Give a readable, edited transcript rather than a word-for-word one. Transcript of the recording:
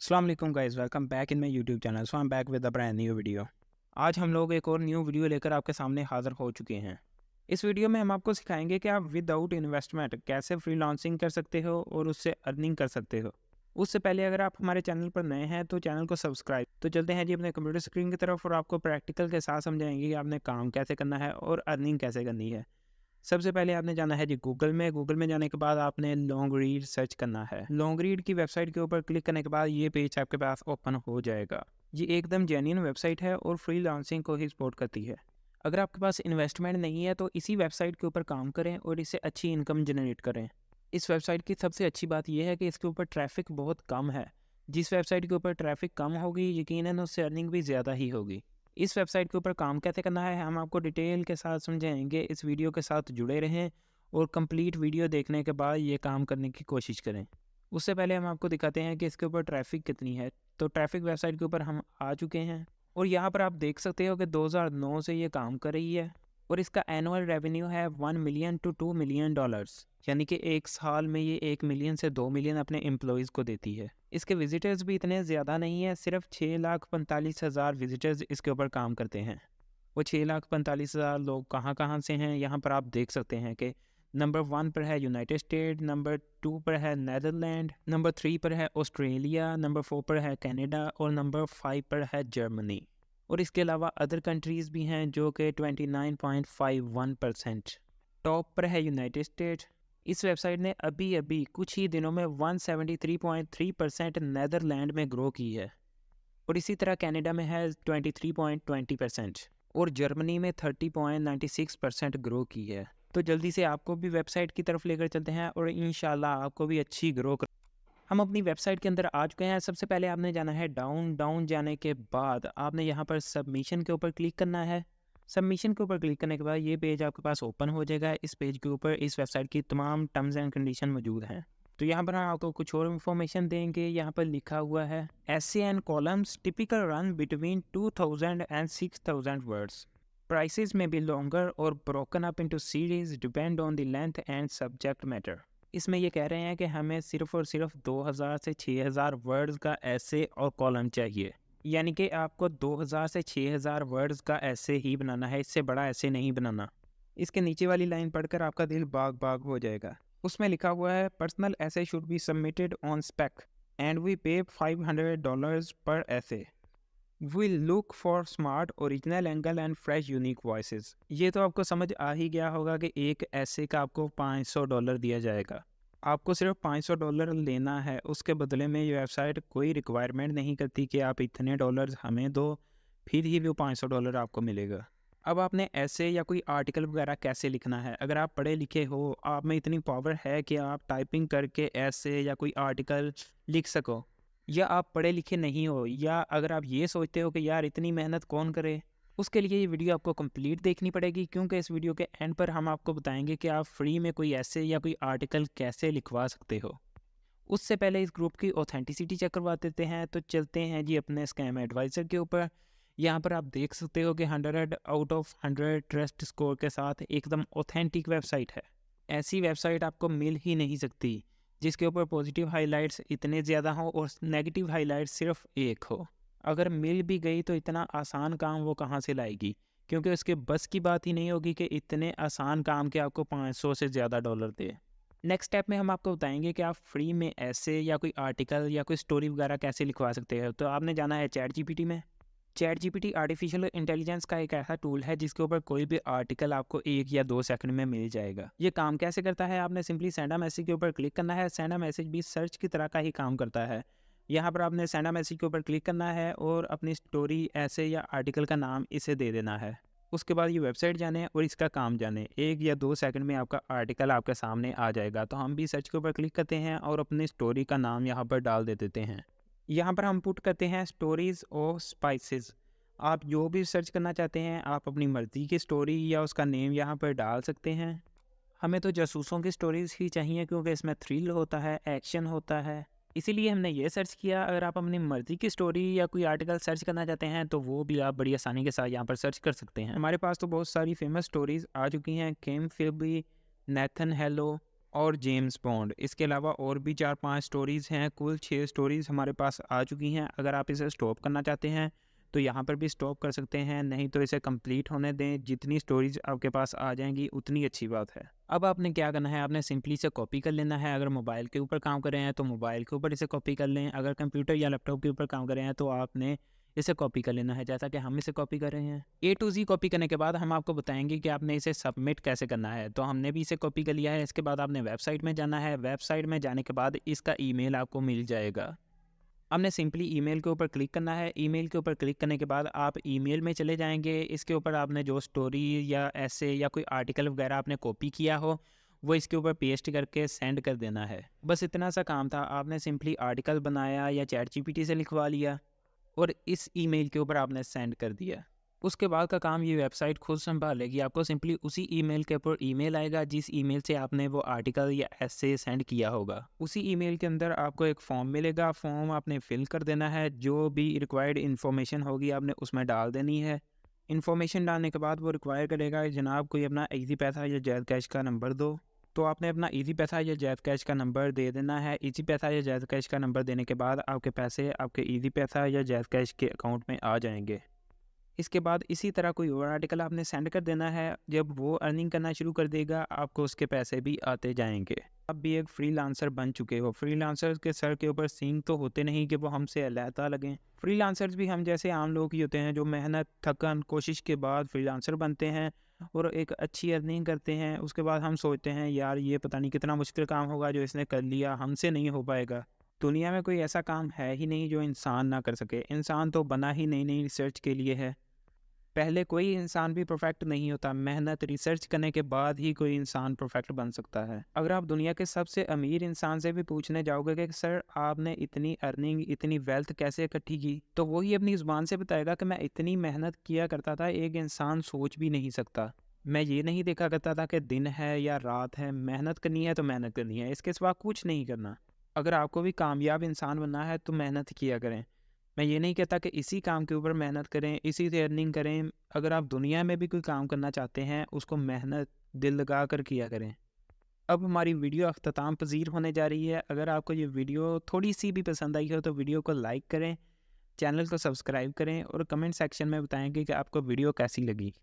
अस्सलाम वालेकुम guys, welcome back in my YouTube channel. So I am back with a brand new video. आज हम लोग एक और न्यू वीडियो लेकर आपके सामने हाज़िर हो चुके हैं। इस वीडियो में हम आपको सिखाएंगे कि आप विदाउट इन्वेस्टमेंट कैसे फ्रीलांसिंग कर सकते हो और उससे अर्निंग कर सकते हो। उससे पहले अगर आप हमारे चैनल पर नए हैं तो चैनल को सब्सक्राइब। तो चलते हैं जी अपने कंप्यूटर स्क्रीन की तरफ और आपको प्रैक्टिकल के साथ समझाएंगे कि आपने काम कैसे करना है और अर्निंग कैसे करनी है। सबसे पहले आपने जाना है जी गूगल में जाने के बाद आपने लॉन्ग रीड सर्च करना है। लॉन्ग रीड की वेबसाइट के ऊपर क्लिक करने के बाद ये पेज आपके पास ओपन हो जाएगा। ये एकदम जेन्युइन वेबसाइट है और फ्रीलांसिंग को ही सपोर्ट करती है। अगर आपके पास इन्वेस्टमेंट नहीं है तो इसी वेबसाइट के ऊपर काम करें और इससे अच्छी इनकम जनरेट करें। इस वेबसाइट की सबसे अच्छी बात यह है कि इसके ऊपर ट्रैफिक बहुत कम है। जिस वेबसाइट के ऊपर ट्रैफिक कम होगी यकीनन उससे अर्निंग भी ज़्यादा ही होगी। इस वेबसाइट के ऊपर काम कैसे करना है हम आपको डिटेल के साथ समझाएंगे। इस वीडियो के साथ जुड़े रहें और कंप्लीट वीडियो देखने के बाद ये काम करने की कोशिश करें। उससे पहले हम आपको दिखाते हैं कि इसके ऊपर ट्रैफिक कितनी है। तो ट्रैफिक वेबसाइट के ऊपर हम आ चुके हैं और यहाँ पर आप देख सकते हो कि 2009 से ये काम कर रही है और इसका एनुअल रेवेन्यू है 1 मिलियन टू 2 मिलियन डॉलर्स, यानी कि एक साल में ये 1 मिलियन से 2 मिलियन अपने एम्प्लॉयज़ को देती है। इसके विजिटर्स भी इतने ज़्यादा नहीं है, सिर्फ 6,45,000 विजिटर्स इसके ऊपर काम करते हैं। वो 6,45,000 लोग कहाँ कहाँ से हैं यहाँ पर आप देख सकते हैं कि नंबर 1 पर है यूनाइटेड स्टेट, नंबर 2 पर है नीदरलैंड, नंबर 3 पर है ऑस्ट्रेलिया, नंबर 4 पर है कनाडा और नंबर 5 पर है जर्मनी। और इसके अलावा अदर कंट्रीज़ भी हैं जो कि 29.51%। टॉप पर है यूनाइटेड स्टेट। इस वेबसाइट ने अभी अभी कुछ ही दिनों में 173.3% नीदरलैंड में ग्रो की है और इसी तरह कनाडा में है 23.20% और जर्मनी में 30.96% ग्रो की है। तो जल्दी से आपको भी वेबसाइट की तरफ लेकर चलते हैं और इंशाल्लाह आपको भी अच्छी ग्रो कर। हम अपनी वेबसाइट के अंदर आ चुके हैं। सबसे पहले आपने जाना है डाउन। डाउन जाने के बाद आपने यहाँ पर सबमिशन के ऊपर क्लिक करना है। सबमिशन के ऊपर क्लिक करने के बाद ये पेज आपके पास ओपन हो जाएगा। इस पेज के ऊपर इस वेबसाइट की तमाम टर्म्स एंड कंडीशन मौजूद हैं। तो यहाँ पर हम आपको कुछ और इन्फॉर्मेशन देंगे। यहाँ पर लिखा हुआ है essays and columns typical run between 2000 and 6000 words. Pieces may be longer or broken up into series depend on the length and subject matter. इसमें ये कह रहे हैं कि हमें सिर्फ और सिर्फ 2000 से 6000 वर्ड्स का ऐसे और कॉलम चाहिए, यानी कि आपको 2000 से 6000 वर्ड्स का ऐसे ही बनाना है, इससे बड़ा ऐसे नहीं बनाना। इसके नीचे वाली लाइन पढ़कर आपका दिल बाग बाग हो जाएगा। उसमें लिखा हुआ है personal essays should be submitted on spec and we pay $500 per essay. We look for smart original angle and fresh unique voices. ये तो आपको समझ आ ही गया होगा कि एक ऐसे का आपको $500 दिया जाएगा। आपको सिर्फ $500 लेना है, उसके बदले में ये वेबसाइट कोई रिक्वायरमेंट नहीं करती कि आप इतने डॉलर्स हमें दो फिर ही वो $500 आपको मिलेगा। अब आपने ऐसे या कोई आर्टिकल वगैरह कैसे लिखना है। अगर आप पढ़े लिखे हो, आप में इतनी पावर है कि आप टाइपिंग करके ऐसे या कोई आर्टिकल लिख सको, या आप पढ़े लिखे नहीं हो, या अगर आप ये सोचते हो कि यार इतनी मेहनत कौन करे, उसके लिए ये वीडियो आपको कंप्लीट देखनी पड़ेगी, क्योंकि इस वीडियो के एंड पर हम आपको बताएंगे कि आप फ्री में कोई ऐसे या कोई आर्टिकल कैसे लिखवा सकते हो। उससे पहले इस ग्रुप की ऑथेंटिसिटी चेक करवा देते हैं। तो चलते हैं जी अपने स्कैम एडवाइज़र के ऊपर। यहाँ पर आप देख सकते हो कि 100 आउट ऑफ 100 ट्रस्ट स्कोर के साथ एकदम ऑथेंटिक वेबसाइट है। ऐसी वेबसाइट आपको मिल ही नहीं सकती जिसके ऊपर पॉजिटिव हाइलाइट्स इतने ज़्यादा हो और नेगेटिव हाइलाइट्स सिर्फ एक हो। अगर मिल भी गई तो इतना आसान काम वो कहाँ से लाएगी, क्योंकि उसके बस की बात ही नहीं होगी कि इतने आसान काम के आपको 500 से ज़्यादा डॉलर दे। नेक्स्ट स्टेप में हम आपको बताएंगे कि आप फ्री में ऐसे या कोई आर्टिकल या कोई स्टोरी वगैरह कैसे लिखवा सकते हैं। तो आपने जाना है चैट जीपीटी में। चैट जीपीटी आर्टिफिशियल इंटेलिजेंस का एक ऐसा टूल है जिसके ऊपर कोई भी आर्टिकल आपको 1 या 2 सेकंड में मिल जाएगा। ये काम कैसे करता है, आपने सिंपली सेंड अ मैसेज के ऊपर क्लिक करना है। सेंड अ मैसेज भी सर्च की तरह का ही काम करता है। यहाँ पर आपने सेंड अ मैसेज के ऊपर क्लिक करना है और अपनी स्टोरी ऐसे या आर्टिकल का नाम इसे दे देना है। उसके बाद ये वेबसाइट जाने और इसका काम जाने, 1 या 2 सेकंड में आपका आर्टिकल आपके सामने आ जाएगा। तो हम भी सर्च के ऊपर क्लिक करते हैं और अपनी स्टोरी का नाम यहाँ पर डाल दे देते हैं। यहाँ पर हम पुट करते हैं स्टोरीज़ और स्पाइसेस। आप जो भी सर्च करना चाहते हैं आप अपनी मर्ज़ी की स्टोरी या उसका नेम यहाँ पर डाल सकते हैं। हमें तो जासूसों की स्टोरीज़ ही चाहिए क्योंकि इसमें थ्रिल होता है, एक्शन होता है, इसीलिए हमने ये सर्च किया। अगर आप अपनी मर्ज़ी की स्टोरी या कोई आर्टिकल सर्च करना चाहते हैं तो वो भी आप बड़ी आसानी के साथ यहाँ पर सर्च कर सकते हैं। हमारे पास तो बहुत सारी फेमस स्टोरीज़ आ चुकी हैं। केम फिल्बी, नेथन हेलो, और जेम्स बॉन्ड। इसके अलावा और भी 4-5 स्टोरीज़ हैं, कुल 6 स्टोरीज़ हमारे पास आ चुकी हैं। अगर आप इसे स्टॉप करना चाहते हैं तो यहाँ पर भी स्टॉप कर सकते हैं, नहीं तो इसे कंप्लीट होने दें। जितनी स्टोरीज़ आपके पास आ जाएंगी उतनी अच्छी बात है। अब आपने क्या करना है, आपने सिंपली इसे कॉपी कर लेना है। अगर मोबाइल के ऊपर काम कर रहे हैं तो मोबाइल के ऊपर इसे कॉपी कर लें, अगर कंप्यूटर या लैपटॉप के ऊपर काम कर रहे हैं तो आपने इसे कॉपी कर लेना है, जैसा कि हम इसे कॉपी कर रहे हैं। ए टू जी कॉपी करने के बाद हम आपको बताएंगे कि आपने इसे सबमिट कैसे करना है। तो हमने भी इसे कॉपी कर लिया है। इसके बाद आपने वेबसाइट में जाना है। वेबसाइट में जाने के बाद इसका ईमेल आपको मिल जाएगा। आपने सिंपली ईमेल के ऊपर क्लिक करना है। ईमेल के ऊपर क्लिक करने के बाद आप ईमेल में चले जाएंगे। इसके ऊपर आपने जो स्टोरी या ऐसे या कोई आर्टिकल वगैरह आपने कॉपी किया हो वो इसके ऊपर पेस्ट करके सेंड कर देना है। बस इतना सा काम था। आपने सिंपली आर्टिकल बनाया या चैट जीपीटी से लिखवा लिया और इस ईमेल के ऊपर आपने सेंड कर दिया। उसके बाद का काम ये वेबसाइट खुद संभालेगी। आपको सिंपली उसी ईमेल के ऊपर ईमेल आएगा जिस ईमेल से आपने वो आर्टिकल या ऐसे सेंड किया होगा। उसी ईमेल के अंदर आपको एक फॉर्म मिलेगा। फॉर्म आपने फिल कर देना है। जो भी रिक्वायर्ड इन्फॉर्मेशन होगी आपने उसमें डाल देनी है। इन्फॉर्मेशन डालने के बाद वो रिक्वायर करेगा कि जनाब कोई अपना ईजी पैसा या जैज़ कैश का नंबर दो। तो आपने अपना ईजी पैसा या जैज़ कैश का नंबर दे देना है। ईजी पैसा या जैज़ कैश का नंबर देने के बाद आपके पैसे आपके ईजी पैसा या जैज़ कैश के अकाउंट में आ जाएंगे। इसके बाद इसी तरह कोई और आर्टिकल आपने सेंड कर देना है। जब वो अर्निंग करना शुरू कर देगा आपको उसके पैसे भी आते जाएंगे। आप भी एक फ्रीलांसर बन चुके हो। फ्रीलांसर्स के सर के ऊपर सींग तो होते नहीं कि वो हमसे अलहदा लगें। फ्रीलांसर्स भी हम जैसे आम लोग ही होते हैं जो मेहनत थकन कोशिश के बाद फ्रीलांसर बनते हैं और एक अच्छी अर्निंग करते हैं। उसके बाद हम सोचते हैं यार ये पता नहीं कितना मुश्किल काम होगा जो इसने कर लिया, हमसे नहीं हो पाएगा। दुनिया में कोई ऐसा काम है ही नहीं जो इंसान ना कर सके। इंसान तो बना ही नई नई रिसर्च के लिए है। पहले कोई इंसान भी परफेक्ट नहीं होता। मेहनत रिसर्च करने के बाद ही कोई इंसान परफेक्ट बन सकता है। अगर आप दुनिया के सबसे अमीर इंसान से भी पूछने जाओगे कि सर आपने इतनी अर्निंग इतनी वेल्थ कैसे इकट्ठी की, तो वही अपनी ज़ुबान से बताएगा कि मैं इतनी मेहनत किया करता था एक इंसान सोच भी नहीं सकता। मैं ये नहीं देखा करता था कि दिन है या रात है, मेहनत करनी है तो मेहनत करनी है, इसके सिवा कुछ नहीं करना। अगर आपको भी कामयाब इंसान बनना है तो मेहनत किया करें। मैं ये नहीं कहता कि इसी काम के ऊपर मेहनत करें, इसी से अर्निंग करें। अगर आप दुनिया में भी कोई काम करना चाहते हैं उसको मेहनत दिल लगा कर किया करें। अब हमारी वीडियो अख्ताम पजीर होने जा रही है। अगर आपको ये वीडियो थोड़ी सी भी पसंद आई हो तो वीडियो को लाइक करें, चैनल को सब्सक्राइब करें और कमेंट सेक्शन में बताएं कि आपको वीडियो कैसी लगी।